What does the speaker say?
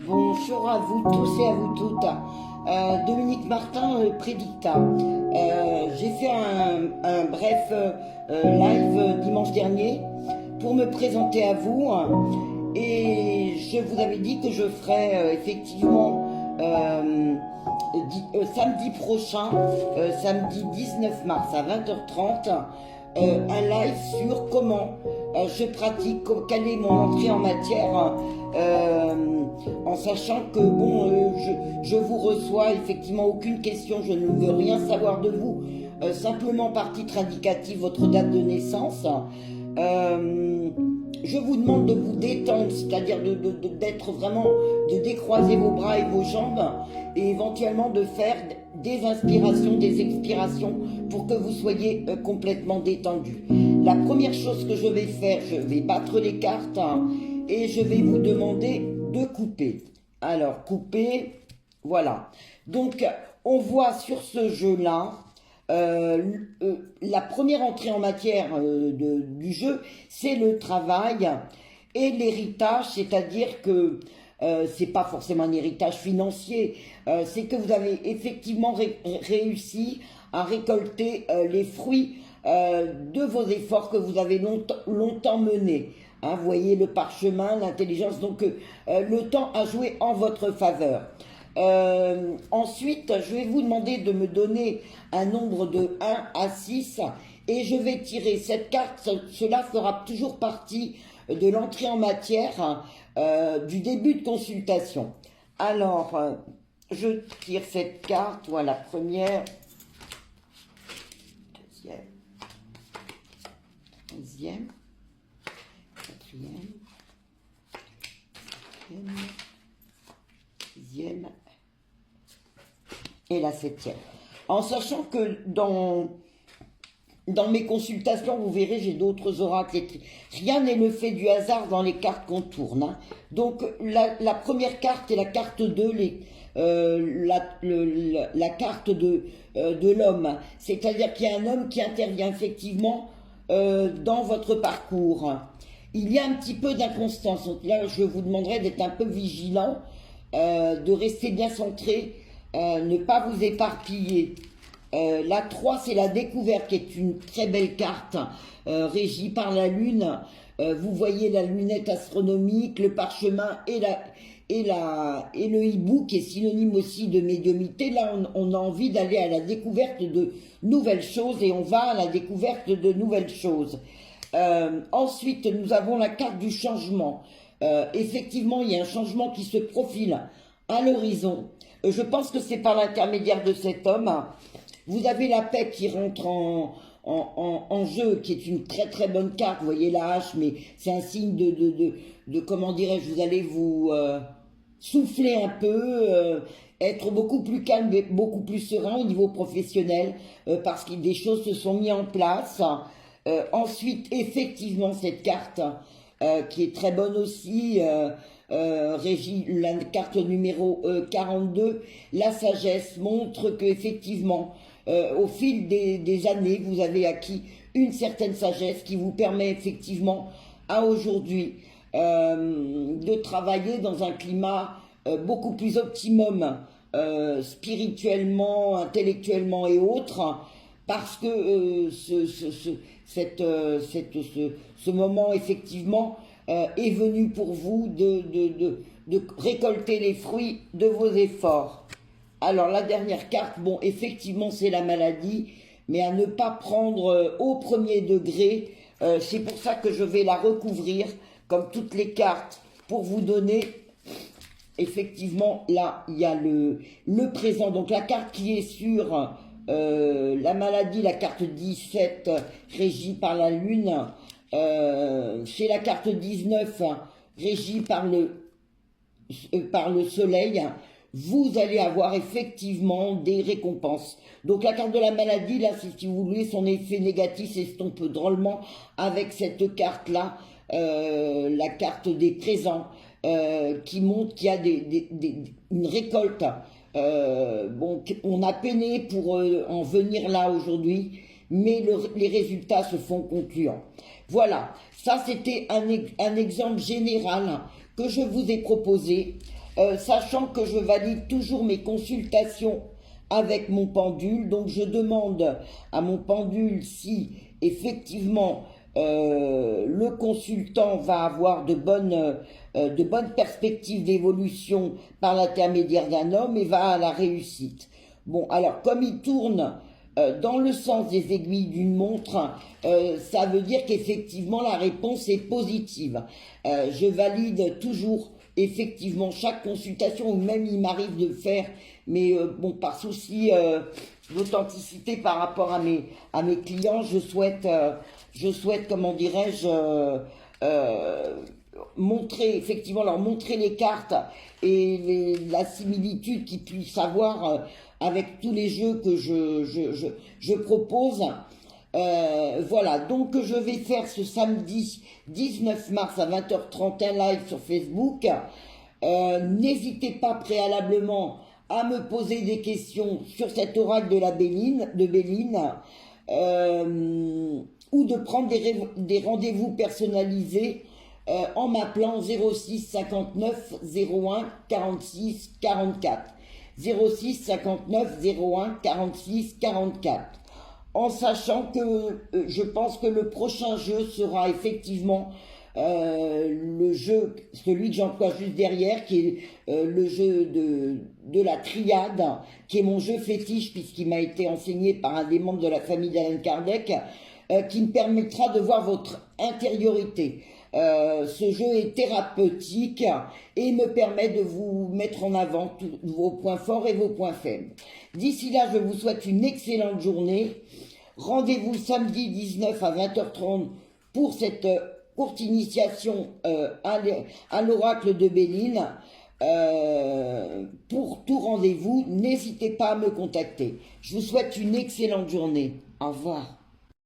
Bonjour à vous tous et à vous toutes. Dominique Martin, Prédicta. J'ai fait un bref live dimanche dernier pour me présenter à vous et je vous avais dit que je ferais effectivement samedi prochain, samedi 19 mars à 20h30, un live sur comment je pratique, quelle est mon entrée en matière, en sachant que je vous reçois effectivement aucune question, je ne veux rien savoir de vous, simplement par titre indicatif votre date de naissance. Je vous demande de vous détendre, c'est-à-dire d'être vraiment, de décroiser vos bras et vos jambes et éventuellement de faire des inspirations, des expirations pour que vous soyez complètement détendu. La première chose que je vais faire, je vais battre les cartes et je vais vous demander de couper. Alors, couper, voilà. Donc, on voit sur ce jeu-là, la première entrée en matière du jeu, c'est le travail et l'héritage, c'est-à-dire que c'est pas forcément un héritage financier, c'est que vous avez effectivement réussi à récolter les fruits de vos efforts que vous avez longtemps menés. Hein, vous voyez le parchemin, l'intelligence, donc le temps a joué en votre faveur. Ensuite, je vais vous demander de me donner un nombre de 1 à 6 et je vais tirer cette carte. Cela fera toujours partie de l'entrée en matière du début de consultation. Alors, je tire cette carte, voilà, première, deuxième, quatrième, sixième et la septième. En sachant que dans mes consultations, vous verrez, j'ai d'autres oracles écrits. Rien n'est le fait du hasard dans les cartes qu'on tourne. Hein. Donc, la première carte est la carte 2, la carte de l'homme. C'est-à-dire qu'il y a un homme qui intervient effectivement dans votre parcours. Il y a un petit peu d'inconstance. Donc là, je vous demanderai d'être un peu vigilant, de rester bien centré, ne pas vous éparpiller. La 3, c'est la découverte, qui est une très belle carte, régie par la lune. Vous voyez la lunette astronomique, le parchemin et le hibou, qui est synonyme aussi de médiumnité. Là, on a envie d'aller à la découverte de nouvelles choses et on va à la découverte de nouvelles choses. Ensuite, nous avons la carte du changement. Effectivement, il y a un changement qui se profile à l'horizon. Je pense que c'est par l'intermédiaire de cet homme. Vous avez la paix qui rentre en jeu, qui est une très très bonne carte. Vous voyez la hache, mais c'est un signe de comment dirais-je, vous allez vous souffler un peu, être beaucoup plus calme et beaucoup plus serein au niveau professionnel, parce que des choses se sont mises en place. Ensuite, effectivement, cette carte, qui est très bonne aussi, régie, la carte numéro 42, la sagesse, montre que effectivement, au fil des années, vous avez acquis une certaine sagesse qui vous permet effectivement à aujourd'hui de travailler dans un climat beaucoup plus optimum, spirituellement, intellectuellement et autres, parce que ce moment effectivement est venu pour vous de récolter les fruits de vos efforts. Alors la dernière carte, bon, effectivement c'est la maladie, mais à ne pas prendre au premier degré. C'est pour ça que je vais la recouvrir comme toutes les cartes pour vous donner. Effectivement, là il y a le présent, donc la carte qui est sur la maladie, la carte 17, régie par la lune. Chez la carte 19, régie par le soleil, vous allez avoir effectivement des récompenses. Donc la carte de la maladie, là, si vous voulez, son effet négatif s'estompe drôlement avec cette carte-là, la carte des présents, qui montre qu'il y a une récolte. Bon, on a peiné pour en venir là aujourd'hui, mais les résultats se font concluants. Voilà, ça c'était un exemple général que je vous ai proposé. sachant que je valide toujours mes consultations avec mon pendule. Donc je demande à mon pendule si effectivement le consultant va avoir de bonnes perspectives d'évolution par l'intermédiaire d'un homme et va à la réussite. Bon, alors comme il tourne dans le sens des aiguilles d'une montre, ça veut dire qu'effectivement la réponse est positive. Je valide toujours effectivement chaque consultation, ou même il m'arrive de le faire, mais bon, par souci d'authenticité par rapport à mes clients, je souhaite, comment dirais-je, montrer, effectivement, leur montrer les cartes et la similitude qu'ils puissent avoir avec tous les jeux que je propose. Voilà, donc je vais faire ce samedi 19 mars à 20h30 un live sur Facebook. N'hésitez pas préalablement à me poser des questions sur cet oracle de Béline, ou de prendre des rendez-vous personnalisés en m'appelant 06 59 01 46 44. 06 59 01 46 44. En sachant que je pense que le prochain jeu sera effectivement le jeu, celui que j'emploie juste derrière, qui est le jeu de la triade, qui est mon jeu fétiche puisqu'il m'a été enseigné par un des membres de la famille d'Alan Kardec, qui me permettra de voir votre intériorité. Ce jeu est thérapeutique et me permet de vous mettre en avant tous vos points forts et vos points faibles. D'ici là, je vous souhaite une excellente journée. Rendez-vous samedi 19 à 20h30 pour cette courte initiation à l'oracle de Béline. Pour tout rendez-vous, n'hésitez pas à me contacter. Je vous souhaite une excellente journée. Au revoir.